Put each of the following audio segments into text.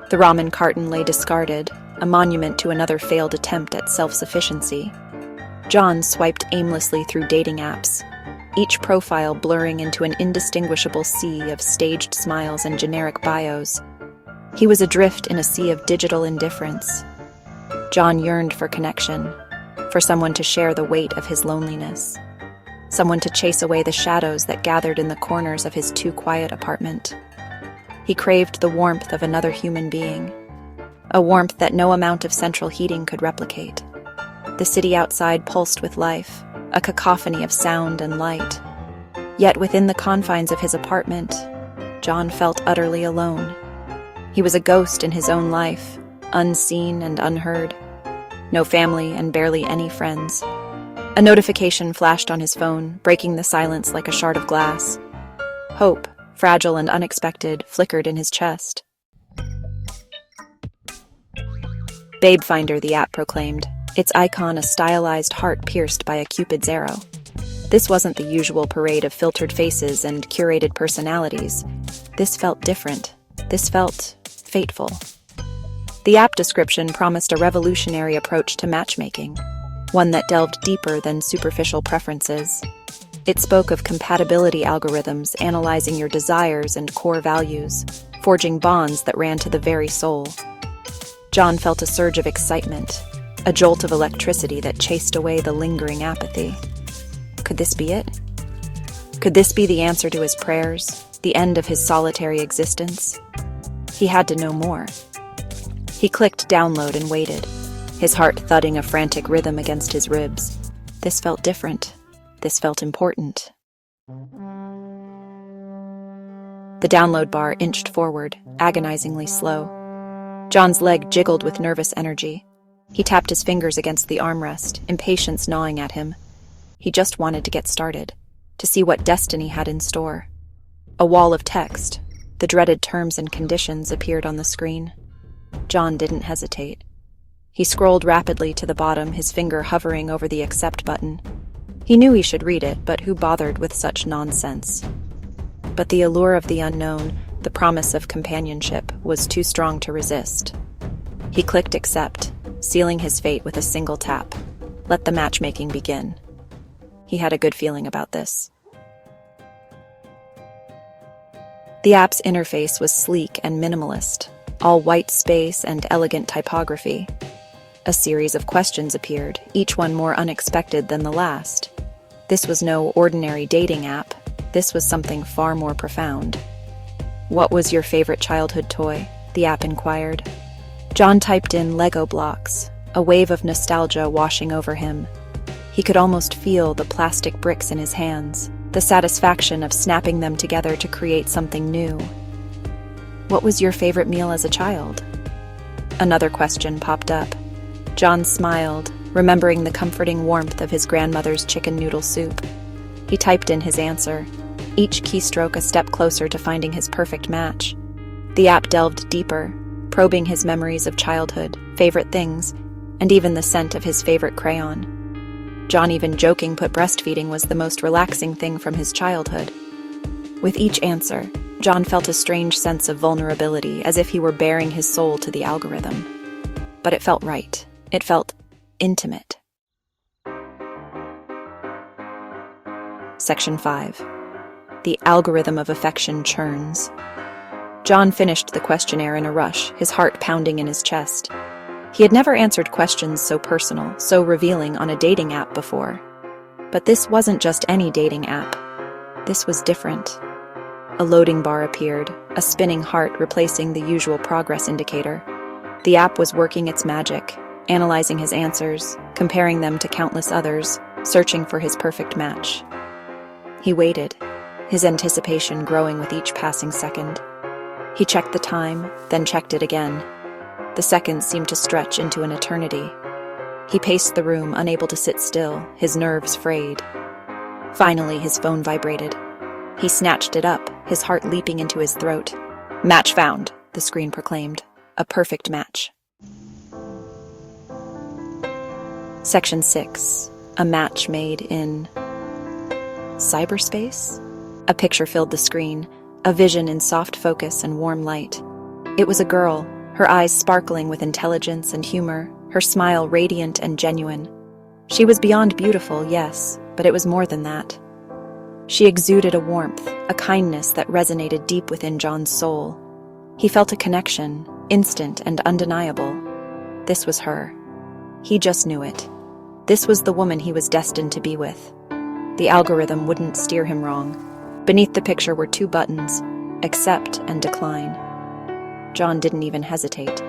The ramen carton lay discarded, a monument to another failed attempt at self-sufficiency. John swiped aimlessly through dating apps, each profile blurring into an indistinguishable sea of staged smiles and generic bios. He was adrift in a sea of digital indifference. John yearned for connection, for someone to share the weight of his loneliness, someone to chase away the shadows that gathered in the corners of his too-quiet apartment. He craved the warmth of another human being, a warmth that no amount of central heating could replicate. The city outside pulsed with life, a cacophony of sound and light. Yet within the confines of his apartment, John felt utterly alone. He was a ghost in his own life, unseen and unheard. No family and barely any friends. A notification flashed on his phone, breaking the silence like a shard of glass. Hope, fragile and unexpected, flickered in his chest. Babe Finder, the app proclaimed, its icon a stylized heart pierced by a Cupid's arrow. This wasn't the usual parade of filtered faces and curated personalities. This felt different. This felt fateful. The app description promised a revolutionary approach to matchmaking, one that delved deeper than superficial preferences. It spoke of compatibility algorithms analyzing your desires and core values, forging bonds that ran to the very soul. John felt a surge of excitement, a jolt of electricity that chased away the lingering apathy. Could this be it? Could this be the answer to his prayers, the end of his solitary existence? He had to know more. He clicked download and waited, his heart thudding a frantic rhythm against his ribs. This felt different. This felt important. The download bar inched forward, agonizingly slow. John's leg jiggled with nervous energy. He tapped his fingers against the armrest, impatience gnawing at him. He just wanted to get started, to see what destiny had in store. A wall of text, the dreaded terms and conditions, appeared on the screen. John didn't hesitate. He scrolled rapidly to the bottom, his finger hovering over the accept button. He knew he should read it, but who bothered with such nonsense? But the allure of the unknown, the promise of companionship, was too strong to resist. He clicked accept, sealing his fate with a single tap. Let the matchmaking begin. He had a good feeling about this. The app's interface was sleek and minimalist, all white space and elegant typography. A series of questions appeared, each one more unexpected than the last. This was no ordinary dating app. This was something far more profound. What was your favorite childhood toy? The app inquired. John typed in Lego blocks, a wave of nostalgia washing over him. He could almost feel the plastic bricks in his hands, the satisfaction of snapping them together to create something new. What was your favorite meal as a child? Another question popped up. John smiled, remembering the comforting warmth of his grandmother's chicken noodle soup. He typed in his answer, each keystroke a step closer to finding his perfect match. The app delved deeper, probing his memories of childhood, favorite things, and even the scent of his favorite crayon. John even joking put breastfeeding was the most relaxing thing from his childhood. With each answer, John felt a strange sense of vulnerability, as if he were baring his soul to the algorithm. But it felt right. It felt intimate. Section 5. The algorithm of affection churns. John finished the questionnaire in a rush, his heart pounding in his chest. He had never answered questions so personal, so revealing on a dating app before. But this wasn't just any dating app. This was different. A loading bar appeared, a spinning heart replacing the usual progress indicator. The app was working its magic, analyzing his answers, comparing them to countless others, searching for his perfect match. He waited, his anticipation growing with each passing second. He checked the time, then checked it again. The seconds seemed to stretch into an eternity. He paced the room, unable to sit still, his nerves frayed. Finally, his phone vibrated. He snatched it up, his heart leaping into his throat. "Match found," the screen proclaimed. A perfect match. Section 6. A match made in cyberspace? A picture filled the screen, a vision in soft focus and warm light. It was a girl, her eyes sparkling with intelligence and humor, her smile radiant and genuine. She was beyond beautiful, yes, but it was more than that. She exuded a warmth, a kindness that resonated deep within John's soul. He felt a connection, instant and undeniable. This was her. He just knew it. This was the woman he was destined to be with. The algorithm wouldn't steer him wrong. Beneath the picture were 2 buttons, accept and decline. John didn't even hesitate.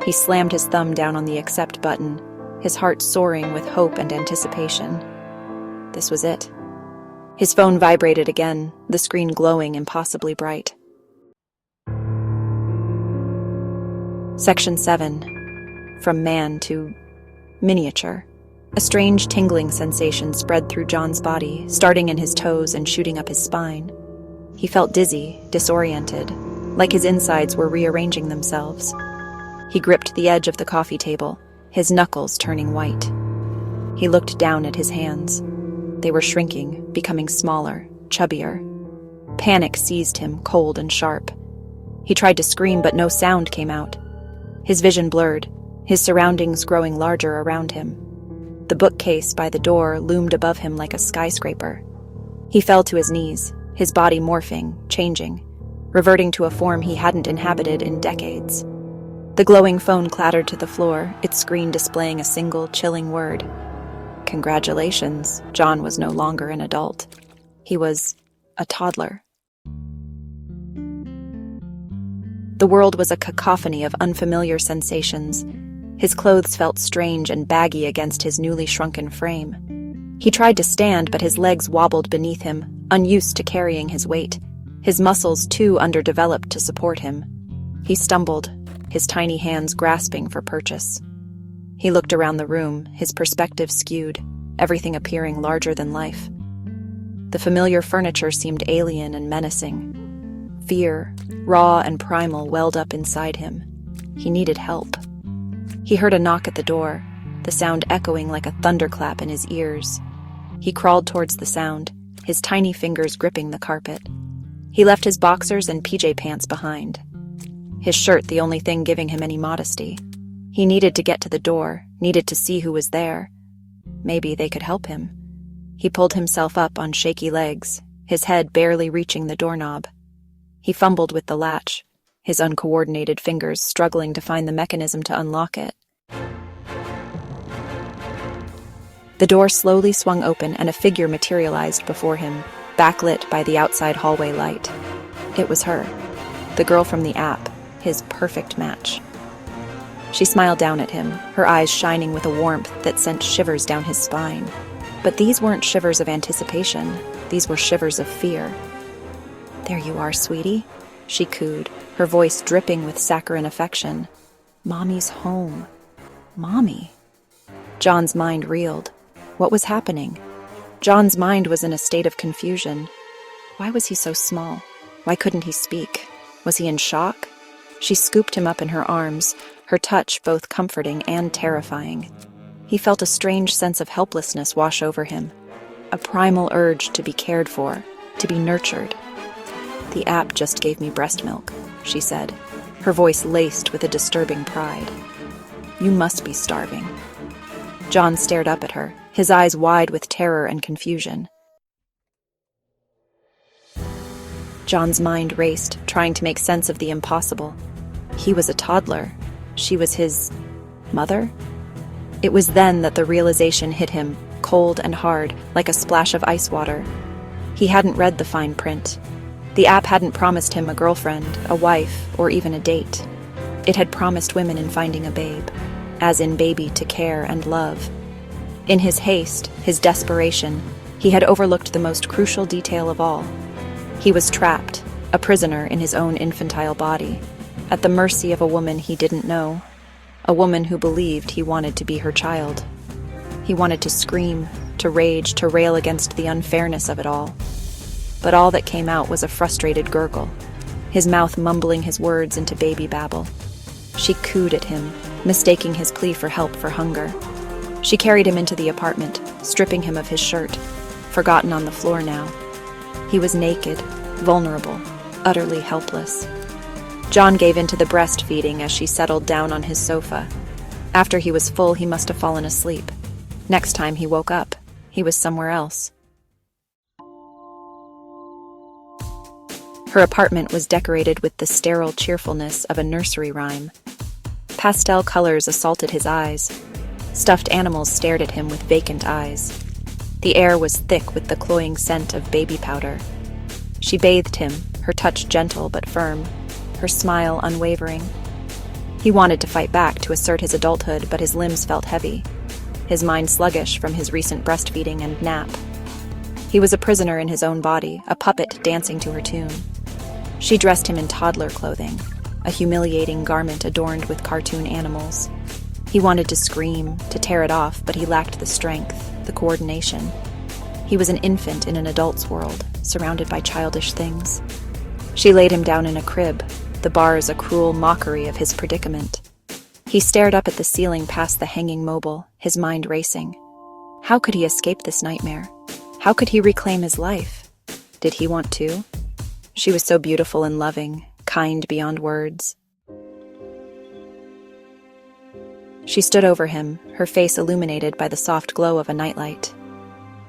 He slammed his thumb down on the accept button, his heart soaring with hope and anticipation. This was it. His phone vibrated again, the screen glowing impossibly bright. Section 7. From man to miniature. A strange tingling sensation spread through John's body, starting in his toes and shooting up his spine. He felt dizzy, disoriented, like his insides were rearranging themselves. He gripped the edge of the coffee table, his knuckles turning white. He looked down at his hands. They were shrinking, becoming smaller, chubbier. Panic seized him, cold and sharp. He tried to scream, but no sound came out. His vision blurred, his surroundings growing larger around him. The bookcase by the door loomed above him like a skyscraper. He fell to his knees, his body morphing, changing, reverting to a form he hadn't inhabited in decades. The glowing phone clattered to the floor, its screen displaying a single, chilling word. Congratulations, John was no longer an adult. He was a toddler. The world was a cacophony of unfamiliar sensations. His clothes felt strange and baggy against his newly shrunken frame. He tried to stand, but his legs wobbled beneath him, unused to carrying his weight, his muscles too underdeveloped to support him. He stumbled, his tiny hands grasping for purchase. He looked around the room, his perspective skewed, everything appearing larger than life. The familiar furniture seemed alien and menacing. Fear, raw and primal, welled up inside him. He needed help. He heard a knock at the door, the sound echoing like a thunderclap in his ears. He crawled towards the sound, his tiny fingers gripping the carpet. He left his boxers and PJ pants behind, his shirt the only thing giving him any modesty. He needed to get to the door, needed to see who was there. Maybe they could help him. He pulled himself up on shaky legs, his head barely reaching the doorknob. He fumbled with the latch, his uncoordinated fingers struggling to find the mechanism to unlock it. The door slowly swung open and a figure materialized before him, backlit by the outside hallway light. It was her, the girl from the app, his perfect match. She smiled down at him, her eyes shining with a warmth that sent shivers down his spine. But these weren't shivers of anticipation, these were shivers of fear. "There you are, sweetie," she cooed, her voice dripping with saccharine affection. "Mommy's home. Mommy." John's mind reeled. What was happening? John's mind was in a state of confusion. Why was he so small? Why couldn't he speak? Was he in shock? She scooped him up in her arms, her touch both comforting and terrifying. He felt a strange sense of helplessness wash over him, a primal urge to be cared for, to be nurtured. "The app just gave me breast milk," she said, her voice laced with a disturbing pride. "You must be starving." John stared up at her, his eyes wide with terror and confusion. John's mind raced, trying to make sense of the impossible. He was a toddler. She was his mother? It was then that the realization hit him, cold and hard, like a splash of ice water. He hadn't read the fine print. The app hadn't promised him a girlfriend, a wife, or even a date. It had promised women in finding a babe, as in baby to care and love. In his haste, his desperation, he had overlooked the most crucial detail of all. He was trapped, a prisoner in his own infantile body, at the mercy of a woman he didn't know, a woman who believed he wanted to be her child. He wanted to scream, to rage, to rail against the unfairness of it all. But all that came out was a frustrated gurgle, his mouth mumbling his words into baby babble. She cooed at him, mistaking his plea for help for hunger. She carried him into the apartment, stripping him of his shirt, forgotten on the floor now. He was naked, vulnerable, utterly helpless. John gave in to the breastfeeding as she settled down on his sofa. After he was full, he must have fallen asleep. Next time he woke up, he was somewhere else. Her apartment was decorated with the sterile cheerfulness of a nursery rhyme. Pastel colors assaulted his eyes. Stuffed animals stared at him with vacant eyes. The air was thick with the cloying scent of baby powder. She bathed him, her touch gentle but firm, her smile unwavering. He wanted to fight back to assert his adulthood, but his limbs felt heavy, his mind sluggish from his recent breastfeeding and nap. He was a prisoner in his own body, a puppet dancing to her tune. She dressed him in toddler clothing, a humiliating garment adorned with cartoon animals. He wanted to scream, to tear it off, but he lacked the strength, the coordination. He was an infant in an adult's world, surrounded by childish things. She laid him down in a crib, the bars a cruel mockery of his predicament. He stared up at the ceiling past the hanging mobile, his mind racing. How could he escape this nightmare? How could he reclaim his life? Did he want to? She was so beautiful and loving, kind beyond words. She stood over him, her face illuminated by the soft glow of a nightlight.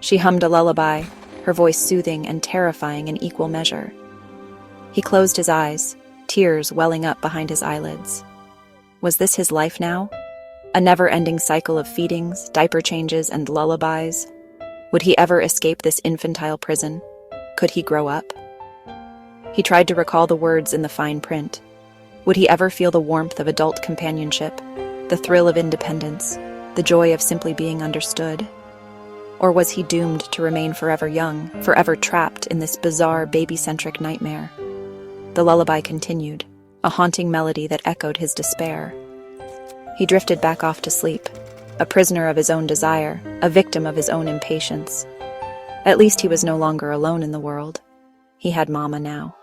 She hummed a lullaby, her voice soothing and terrifying in equal measure. He closed his eyes, tears welling up behind his eyelids. Was this his life now? A never-ending cycle of feedings, diaper changes, and lullabies? Would he ever escape this infantile prison? Could he grow up? He tried to recall the words in the fine print. Would he ever feel the warmth of adult companionship, the thrill of independence, the joy of simply being understood? Or was he doomed to remain forever young, forever trapped in this bizarre baby-centric nightmare? The lullaby continued, a haunting melody that echoed his despair. He drifted back off to sleep, a prisoner of his own desire, a victim of his own impatience. At least he was no longer alone in the world. He had Mama now.